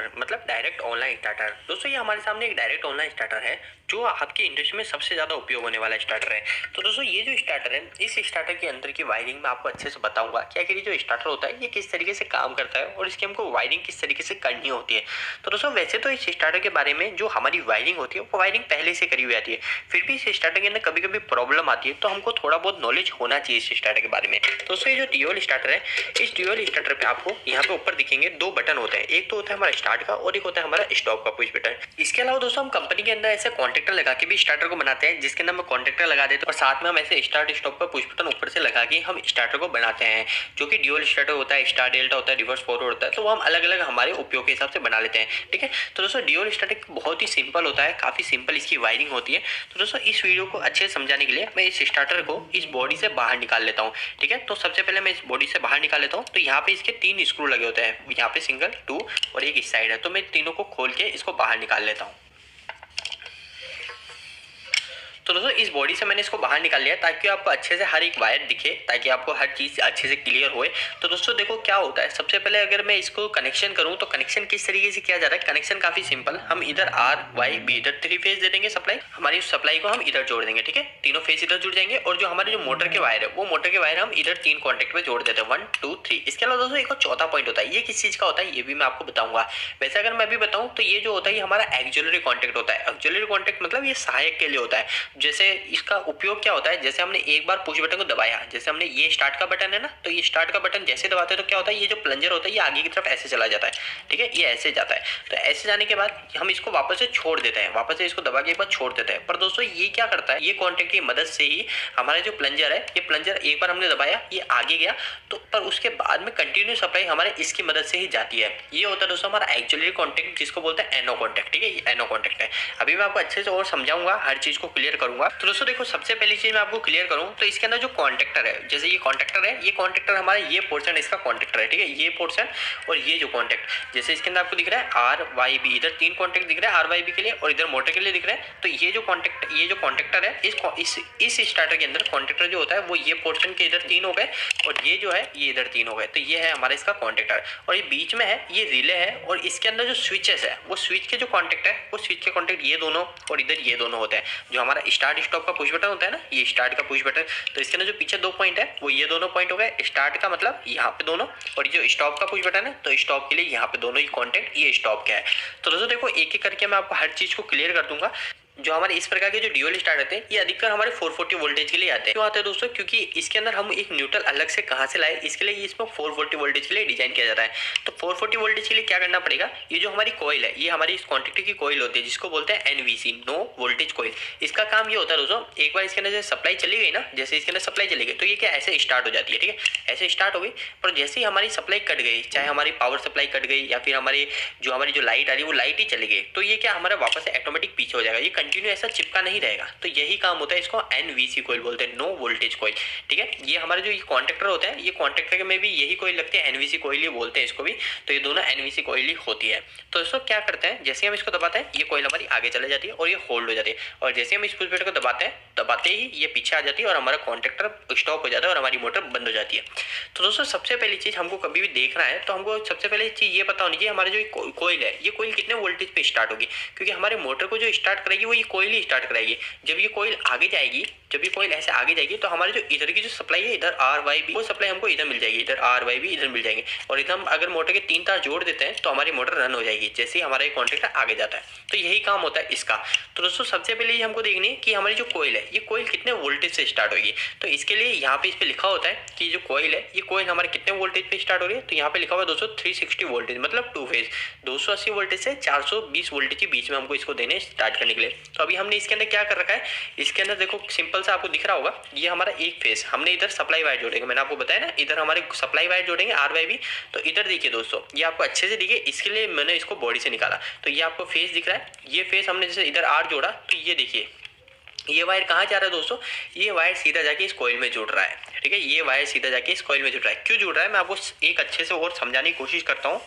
Starter मतलब direct online starter. दोस्तों ये हमारे सामने एक डायरेक्ट ऑनलाइन स्टार्टर है जो आपकी इंडस्ट्री में सबसे ज़्यादा उपयोग होने वाला स्टार्टर है। तो दोस्तों ये जो स्टार्टर है, इस स्टार्टर के अंदर की वायरिंग में आपको अच्छे से बताऊंगा कि आखिर ये जो स्टार्टर होता है ये किस तरीके से काम करता है और इसकी हमको वायरिंग किस तरीके से करनी होती है। तो दोस्तों वैसे तो इस स्टार्टर के बारे में जो हमारी वायरिंग होती है वो वायरिंग पहले से करी हुई आती है, फिर भी इस स्टार्टर के अंदर कभी कभी प्रॉब्लम आती है, तो हमको थोड़ा बहुत नॉलेज होना चाहिए इस स्टार्टर के बारे में। दोस्तों ये जो ड्यूअल स्टार्टर है, इस ड्यूअल स्टार्टर पे आपको यहाँ पे ऊपर दिखेंगे दो बटन होते हैं, एक तो होता है हमारा स्टार्ट का और एक होता है हमारा स्टॉप का पुश बटन। इसके अलावा दोस्तों हम कंपनी के अंदर ऐसे कॉन्टेक्टर लगा के भी स्टार्टर को बनाते हैं, जिसके अंदर हम कॉन्टेक्टर लगा देते हैं और साथ में हम ऐसे स्टार्ट स्टॉप का पुश बटन ऊपर से लगा के हम स्टार्टर को बनाते हैं, जो कि ड्यूअल स्टार्टर होता है, स्टार डेल्टा होता है, रिवर्स फॉरवर्ड होता है, तो वो हम अलग अलग हमारे उपयोग के हिसाब से बना लेते हैं। ठीक है, तो दोस्तों ड्यूअल स्टार्टर बहुत ही सिंपल होता है, काफी सिंपल इसकी वायरिंग होती है। तो दोस्तों इस वीडियो को अच्छे से समझाने के लिए मैं इस स्टार्टर को इस बॉडी से बाहर निकाल लेता हूँ। ठीक है, तो सबसे पहले मैं इस बॉडी से बाहर निकाल लेता हूँ। तो यहाँ पे इसके 3 स्क्रू लगे होते हैं, यहाँ पे सिंगल, 2 और एक इस साइड है, तो मैं तीनों को खोल के इसको बाहर निकाल लेता हूँ। तो दोस्तों इस बॉडी से मैंने इसको बाहर निकाल लिया ताकि आपको अच्छे से हर एक वायर दिखे, ताकि आपको हर चीज अच्छे से क्लियर होए। तो दोस्तों देखो क्या होता है, सबसे पहले अगर मैं इसको कनेक्शन करूं तो कनेक्शन किस तरीके से किया जा रहा है। कनेक्शन काफी सिंपल, हम इधर आर वाई बी इधर 3 फेज दे देंगे सप्लाई, हमारी सप्लाई को हम इधर जोड़ देंगे। ठीक है, तीनों फेज इधर जुड़ जाएंगे और जो हमारे जो मोटर के वायर है वो मोटर के वायर हम इधर 3 कॉन्टेक्ट पे जोड़ देते हैं, 1 2 3। इसके अलावा दोस्तों एक चौथा पॉइंट होता है, ये किस चीज का होता है ये भी मैं आपको बताऊंगा। वैसे अगर मैं भी बताऊं तो ये जो होता है ये हमारा एक्सिलरी कॉन्टेक्ट होता है। एक्सिलरी कॉन्टेक्ट मतलब ये सहायक के लिए होता है। जैसे इसका उपयोग क्या होता है, जैसे हमने एक बार पुश बटन को दबाया, जैसे हमने ये स्टार्ट का बटन है ना, तो ये स्टार्ट का बटन जैसे दबाते हैं तो क्या होता है, ये जो प्लंजर होता है ये आगे की तरफ ऐसे चला जाता है। ठीक है, ये ऐसे जाता है, तो ऐसे जाने के बाद हम इसको वापस से छोड़ देते हैं, वापस से इसको दबा के एक बार छोड़ देते हैं। पर दोस्तों ये क्या करता है, ये कॉन्टेक्ट की मदद से ही हमारा जो प्लंजर है, ये प्लंजर एक बार हमने दबाया ये आगे गया, तो पर उसके बाद में कंटिन्यू सप्लाई हमारे इसकी मदद से ही जाती है। ये होता है दोस्तों हमारा एक्सिलरी कॉन्टेक्ट, जिसको बोलते हैं एनो कॉन्टेक्ट। ठीक है, ये एनो कॉन्टेक्ट है। अभी मैं आपको अच्छे से और समझाऊंगा, हर चीज को क्लियर करूंगा। तो दोस्तों देखो सबसे पहली चीज मैं आपको क्लियर करूं तो इसके अंदर जो कॉन्टेक्टर है, जैसे ये कॉन्टेक्टर है, ये कॉन्टेक्टर हमारा ये पोर्शन इसका कॉन्टेक्टर है। ठीक है, ये पोर्शन और ये जो कॉन्टेक्ट, जैसे इसके अंदर आपको दिख रहा है आर वाई बी, इधर 3 कॉन्टेक्ट दिख रहा है आर वाई बी के लिए और इधर मोटर के लिए दिख रहा है। तो ये जो कॉन्टेक्ट, ये जो कॉन्टेक्टर है, इस स्टार्टर के अंदर कॉन्टेक्टर जो होता है वो ये पोर्शन के इधर 3 हो गए और ये जो है ये इधर 3 हो गए। तो ये है हमारा इसका कॉन्टेक्टर और ये बीच में है ये रिले है और इसके अंदर जो स्विचेस है वो स्विच के जो कॉन्टेक्ट है वो स्विच के कॉन्टेक्ट ये दोनों और इधर ये दोनों होते हैं। जो हमारा स्टार्ट स्टॉप का पुश बटन होता है ना, ये स्टार्ट का पुश बटन, तो इसके अंदर जो पीछे 2 पॉइंट है वो ये दोनों पॉइंट हो गए। स्टार्ट का मतलब यहाँ पे दोनों, और जो स्टॉप का पुश बटन है तो स्टॉप के लिए यहाँ पे दोनों ही कॉन्टेक्ट ये स्टॉप का है। तो दोस्तों देखो एक एक करके मैं आपको हर चीज को क्लियर कर दूंगा। जो हमारे इस प्रकार के जो ड्यूअल स्टार्ट आते हैं ये अधिकतर हमारे 440 वोल्टेज के लिए आते हैं। क्यों आते हैं दोस्तों, क्योंकि इसके अंदर हम एक न्यूट्रल अलग से कहां से लाए, इसके लिए इसमें 440 वोल्टेज के लिए डिजाइन किया जाता है। तो 440 वोल्टेज के लिए क्या करना पड़ेगा, ये जो हमारी कॉइल है ये हमारी इस क्वांटिटी की कॉइल होती है, जिसको बोलते हैं एनवीसी, नो वोल्टेज कॉइल। इसका काम ये होता है दोस्तों, एक बार इसके अंदर सप्लाई चली गई ना, जैसे इसके अंदर सप्लाई चली गई तो ये क्या ऐसे स्टार्ट हो जाती है। ठीक है, ऐसे स्टार्ट हो गई, पर जैसे ही हमारी सप्लाई कट गई, चाहे हमारी पावर सप्लाई कट गई या फिर हमारी जो लाइट आ रही है वो लाइट ही चली गई, तो ये क्या हमारा वापस से ऑटोमेटिक पीछे हो जाएगा, ये कंटिन्यू ऐसा चिपका नहीं रहेगा। तो यही काम होता है, इसको एनवीसी कॉइल बोलते हैं, नो वोल्टेज कॉइल। ठीक है, ये हमारे जो कॉन्टेक्टर होता है, ये कॉन्टेक्टर में भी यही कॉइल लगते हैं, एनवीसी कॉइल ही बोलते हैं इसको भी। तो ये दोनों एनवीसी कॉइल ही होती है। तो दोस्तों क्या करते हैं, जैसे हम इसको दबाते हैं ये कॉइल हमारी आगे चले जाती है और ये होल्ड हो जाती है, और जैसे हम इस पुश बटन को दबाते हैं दबाते ही ये पीछे आ जाती है और हमारा कॉन्टेक्टर स्टॉप हो जाता है और हमारी मोटर बंद हो जाती है। तो दोस्तों सबसे पहली चीज हमको कभी भी देखना है तो हमको सबसे पहले चीज ये पता होनी चाहिए, हमारा जो कॉइल है ये कॉइल कितने वोल्टेज पे स्टार्ट होगी, क्योंकि हमारे मोटर को जो स्टार्ट कराएगी वो ये कॉइल ही स्टार्ट कराएगी। जब ये कॉइल आगे जाएगी, जब ये कॉइल ऐसे आगे जाएगी तो हमारे जो इधर की जो सप्लाई है, इधर आर वाई बी, वो सप्लाई हमको इधर मिल जाएगी, इधर आर वाई बी इधर मिल जाएंगे, और इधर हम अगर मोटर के 3 तार जोड़ देते हैं तो हमारी मोटर रन हो जाएगी जैसे ही हमारा ये कॉन्टेक्टर आगे जाता है। तो यही काम होता है इसका। तो दोस्तों सबसे पहले हमको देखनी है कि हमारी जो कॉइल है ये कॉइल कितने वोल्टेज से स्टार्ट होगी। तो इसके लिए यहाँ पे इस पे लिखा होता है कि जो कॉइल है ये कॉइल हमारे कितने वोल्टेज पे स्टार्ट हो रही है। तो यहाँ पे लिखा हुआ है दोस्तों 360 वोल्टेज, मतलब 2 फेज 280 वोल्टेज से 420 वोल्टेज के बीच में हमको इसको देने स्टार्ट करने के लिए। तो अभी हमने इसके अंदर क्या कर रखा है, इसके अंदर देखो सिंपल सा आपको दिख रहा होगा, ये हमारा एक फेज, हमने इधर सप्लाई वायर जोड़ेंगे, मैंने आपको बताया ना इधर हमारे सप्लाई वायर जोड़ेंगे आर वाई बी। तो इधर देखिए दोस्तों, ये आपको अच्छे से दिखे, इसके लिए मैंने इसको बॉडी से निकाला। तो ये आपको फेज दिख रहा है, ये फेज हमने जैसे इधर आर जोड़ा तो ये देखिए ये वायर कहाँ जा रहा है दोस्तों, ये वायर सीधा जाके इस कॉइल में जुड़ रहा है। ठीक है, ये वायर सीधा जाके इस कॉइल में जुड़ रहा है। क्यों जुड़ रहा है मैं आपको एक अच्छे से और समझाने की कोशिश करता हूँ।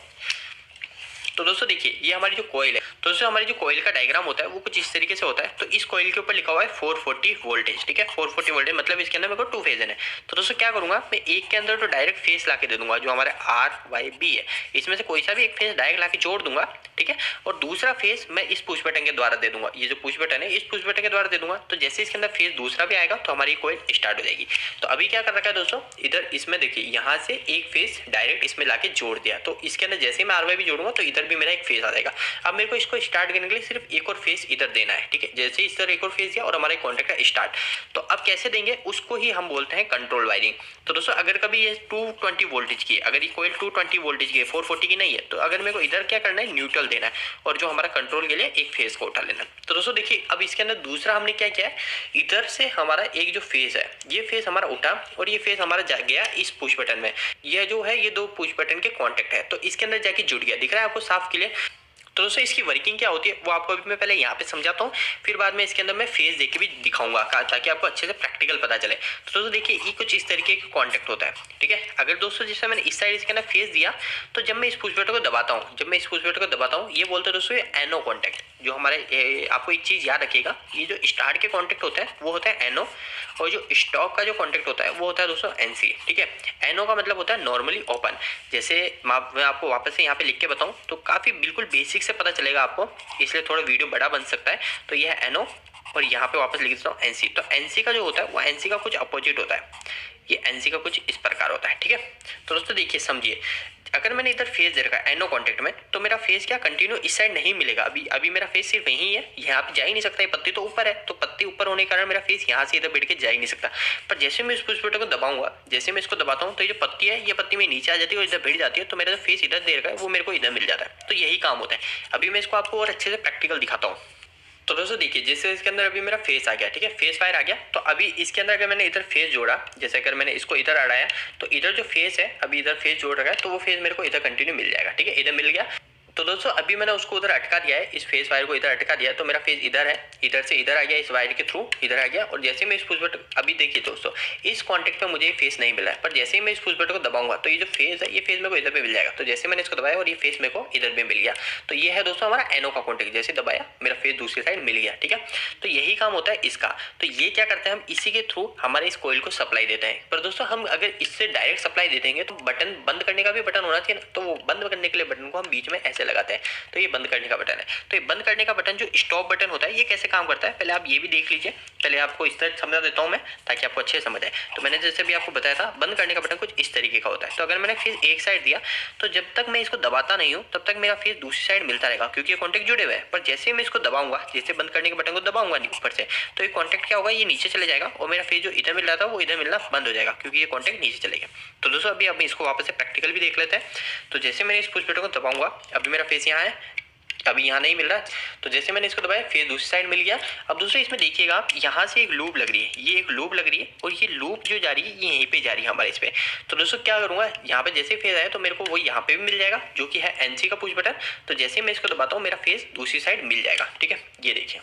तो दोस्तों देखिए ये हमारी जो कॉइल है, तो तो दोस्तों हमारी जो कॉइल का डायग्राम होता है वो कुछ इस तरीके से होता है। तो इस कॉइल के ऊपर लिखा हुआ है 440 वोल्टेज, ठीक है, 440 वोल्टेज मतलब इसके अंदर मेरे को 2 फेज है। तो दोस्तों क्या करूंगा, मैं एक के अंदर तो डायरेक्ट फेज ला के दे दूंगा जो हमारे आर वाई बी है, इसमें से कोई सा भी एक फेज डायरेक्ट ला के जोड़ दूंगा, ठीक है। और दूसरा फेज मैं इस पुश बटन के द्वारा दे दूंगा, ये जो पुश बटन है इस पुश बटन के द्वारा दे दूंगा। तो जैसे इसके अंदर फेज दूसरा भी आएगा तो हमारी कॉइल स्टार्ट हो जाएगी। तो अभी क्या कर रखा है दोस्तों, इधर इसमें देखिए यहाँ से एक फेज डायरेक्ट इसमें लाके जोड़ दिया, तो इसके अंदर जैसे मैं आर वाई भी जोड़ूंगा तो इधर भी मेरा एक फेज आ जाएगा। अब मेरे को इसको स्टार्ट करने के लिए सिर्फ एक और फेज इधर देना है, ठीक है। जैसे इस तरह एक और फेज दिया और हमारे कॉन्टैक्ट है स्टार्ट। तो अब कैसे देंगे उसको ही हम बोलते हैं कंट्रोल वायरिंग। तो दोस्तों अगर कभी ये 220 वोल्टेज की है, अगर ये कॉइल 220 वोल्टेज की है, 440 की नहीं है, तो अगर मेरे को इधर क्या करना है, न्यूट्रल देना है और जो हमारा कंट्रोल के लिए एक फेज को उठा लेना। तो दोस्तों देखिए अब इसके अंदर दूसरा हमने क्या किया है, इधर से हमारा एक जो फेज है ये फेज हमारा उठा और ये फेज हमारा जा गया इस पुश बटन में। यह जो है ये दो पुश बटन के कॉन्टेक्ट है, तो इसके अंदर जाके जुड़ गया, दिख रहा है आपको साफ क्लियर। तो दोस्तों इसकी वर्किंग क्या होती है वो आपको अभी मैं पहले यहाँ पे समझाता हूँ, फिर बाद में इसके अंदर मैं फेज देख के भी दिखाऊंगा ताकि आपको अच्छे से प्रैक्टिकल पता चले। तो दोस्तों देखिए ये कुछ इस तरीके का कॉन्टेक्ट होता है, ठीक है। अगर दोस्तों जैसे मैंने इस साइड इसके अंदर फेज दिया तो जब मैं इस पुश बटन को दबाता हूँ, ये बोलते हैं दोस्तों ये एनो कॉन्टेक्ट। जो हमारे आपको एक चीज याद रखिएगा, ये जो स्टार्ट के कॉन्टेक्ट होते हैं वो होता है एनो, और जो स्टॉक का जो कॉन्टेक्ट होता है वो होता है दोस्तों एनसी, ठीक है। एनो का मतलब होता है नॉर्मली ओपन। जैसे मैं आपको वापस से यहाँ पे लिख के बताऊँ तो काफी बिल्कुल बेसिक से पता चलेगा आपको, इसलिए थोड़ा वीडियो बड़ा बन सकता है। तो यह है एनो और यहाँ पे वापस लिख देता हूँ एनसी। तो एनसी का जो होता है वो एनसी का कुछ अपोजिट होता है, ये एनसी का कुछ इस प्रकार होता है, ठीक है। तो दोस्तों देखिए समझिए, अगर मैंने इधर फेज दे रखा है एनो कॉन्टेक्ट में तो मेरा फेज क्या कंटिन्यू इस साइड नहीं मिलेगा। अभी मेरा फेज सिर्फ यही है, यहाँ पे जा ही नहीं सकता, ये पत्ती तो ऊपर है, तो पत्ती ऊपर होने के कारण मेरा फेज यहाँ से इधर बैठ के जा ही नहीं सकता। पर जैसे मैं इस पुश बटन को दबाऊंगा, जैसे मैं इसको दबाता हूँ तो ये जो पत्ती है ये पत्ती में नीचे आ जाती है और इधर बैठ जाती है, तो मेरा जो फेज इधर दे रखा है वो मेरे को इधर मिल जाता है। तो यही काम होता है। अभी मैं इसको आपको और अच्छे से प्रैक्टिकल दिखाता हूँ। तो दोस्तों देखिए जैसे इसके अंदर अभी मेरा फेस आ गया, ठीक है, फेस फायर आ गया। तो अभी इसके अंदर अगर मैंने इधर फेस जोड़ा, जैसे अगर मैंने इसको इधर अड़ाया तो इधर जो फेस है अभी इधर फेस जोड़ रखा है तो वो फेस मेरे को इधर कंटिन्यू मिल जाएगा, ठीक है, इधर मिल गया। तो दोस्तों अभी मैंने उसको उधर अटका दिया है, इस फेस वायर को इधर अटका दिया, तो मेरा फेस इधर है, इधर से इधर आ गया, इस वायर के थ्रू इधर आ गया। और जैसे मैं इस पुश बटन, अभी देखिए दोस्तों इस कॉन्टेक्ट पे मुझे फेस नहीं मिला है, पर जैसे ही मैं इस पुश बटन को दबाऊंगा तो ये जो फेस है ये फेस मेरे को इधर पे मिल जाएगा। तो जैसे मैंने इसको दबाया और ये फेस मेरे को इधर पे मिल गया। तो ये है दोस्तों हमारा एनो का कॉन्टेक्ट, जैसे दबाया मेरा फेस दूसरी साइड मिल गया, ठीक है। तो यही काम होता है इसका। तो ये क्या करते हैं, हम इसी के थ्रू हमारे इस कॉइल को सप्लाई देते हैं। पर दोस्तों हम अगर इससे डायरेक्ट सप्लाई दे देंगे तो बटन बंद करने का भी बटन होना चाहिए ना, तो वो बंद करने के लिए बटन को हम बीच में ऐसे लगाते हैं, तो ये बंद करने का बटन है। तो ये बंद करने का बटन जो स्टॉप बटन होता है ये कैसे काम करता है पहले आप ये भी देख लीजिए। पहले आपको इस तरह समझा देता हूँ मैं ताकि आपको अच्छे समझ आए। तो मैंने जैसे भी आपको बताया था बंद करने का बटन कुछ इस तरीके का होता है। तो अगर मैंने फेस एक साइड दिया तो जब तक मैं इसको दबाता नहीं हूँ तब तक मेरा फेस दूसरी साइड मिलता रहेगा, क्योंकि ये कॉन्टेक्ट जुड़े हुए हैं। पर जैसे मैं इसको दबाऊंगा, जैसे बंद करने के बटन को दबाऊंगा ऊपर से, तो ये कॉन्टेक्ट क्या होगा, ये नीचे चले जाएगा और मेरा फेस जो इधर मिल रहा था वो इधर मिलना बंद हो जाएगा, क्योंकि ये कॉन्टेक्ट नीचे चले गया। तो दोस्तों अभी हम इसको वापस से प्रैक्टिकल भी देख लेते हैं। तो जैसे मैंने इस पुश बटन को दबाऊंगा, अभी मेरा फेस यहाँ है, अभी यहाँ नहीं मिल रहा, तो जैसे मैंने इसको दबाया फेस दूसरी साइड मिल गया। अब दूसरे इसमें देखिएगा आप, यहाँ से एक लूप लग रही है, ये एक लूप लग रही है और ये लूप जो जा रही है ये यहीं पे जा रही है हमारे इस पे। तो दोस्तों क्या करूंगा, यहाँ पे जैसे फेस आया तो मेरे को वो यहाँ पे भी मिल जाएगा जो कि है एनसी का पुश बटन। तो जैसे मैं इसको दबाता हूँ मेरा फेस दूसरी साइड मिल जाएगा, ठीक है। ये देखिए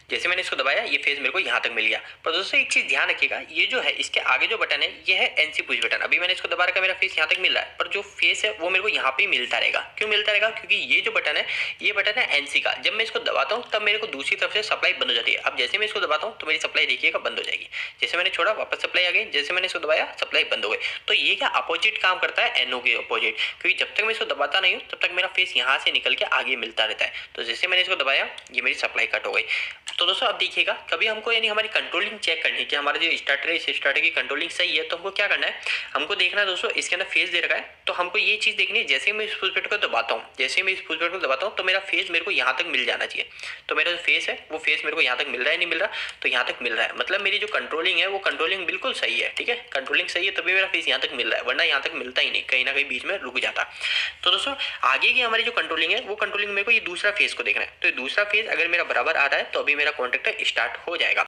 जैसे मैंने इसको दबाया ये फेज मेरे को यहाँ तक मिल गया। पर दोस्तों एक चीज ध्यान रखिएगा, ये जो है इसके आगे जो बटन है ये है एनसी पुश बटन। अभी मैंने इसको दबा रखा, मेरा फेस यहाँ तक मिल रहा है, पर जो फेस है वो मेरे को यहाँ पे मिलता रहेगा। क्यों मिलता रहेगा, क्योंकि ये जो बटन है ये बटन है एनसी का। जब मैं इसको दबाता हूँ तब मेरे को दूसरी तरफ से सप्लाई बंद हो जाती है। अब जैसे मैं इसको दबाता हूँ तो मेरी सप्लाई देखिएगा बंद हो जाएगी। जैसे मैंने छोड़ा वापस सप्लाई आ गई, जैसे मैंने इसको दबाया सप्लाई बंद हो गई। तो ये क्या अपोजिट काम करता है, एनओ के अपोजिट, क्योंकि जब तक मैं इसको दबाता नहीं हूँ तब तक मेरा फेस यहाँ से निकल के आगे मिलता रहता है। तो जैसे मैंने इसको दबाया ये मेरी सप्लाई कट हो गई। तो दोस्तों अब देखिएगा कभी हमको यानी हमारी कंट्रोलिंग चेक करनी है कि हमारा जो स्टार्टर है इस स्टार्टर की कंट्रोलिंग सही है, तो हमको क्या करना है, हमको देखना है दोस्तों इसके अंदर फेस दे रखा है, तो हमको ये चीज देखनी है। जैसे मैं इस पुश बटन को दबाता हूँ, तो मेरा फेस मेरे को यहाँ तक मिल जाना चाहिए। तो मेरा जो फेस है वो फेस मेरे को यहाँ तक मिल रहा है, नहीं मिल रहा, तो यहाँ तक मिल रहा है, मतलब मेरी जो कंट्रोलिंग है वो कंट्रोलिंग बिल्कुल सही है, ठीक है। कंट्रोलिंग सही है तभी मेरा फेस यहाँ तक मिल रहा है, वरना यहाँ तक मिलता ही नहीं, कहीं ना कहीं बीच में रुक जाता। तो दोस्तों आगे की हमारी जो कंट्रोलिंग है वो कंट्रोलिंग मेरे को ये दूसरा फेस को देखना है। तो दूसरा फेस अगर मेरा बराबर आ रहा है तो अभी मेरा कॉन्टैक्ट स्टार्ट हो जाएगा।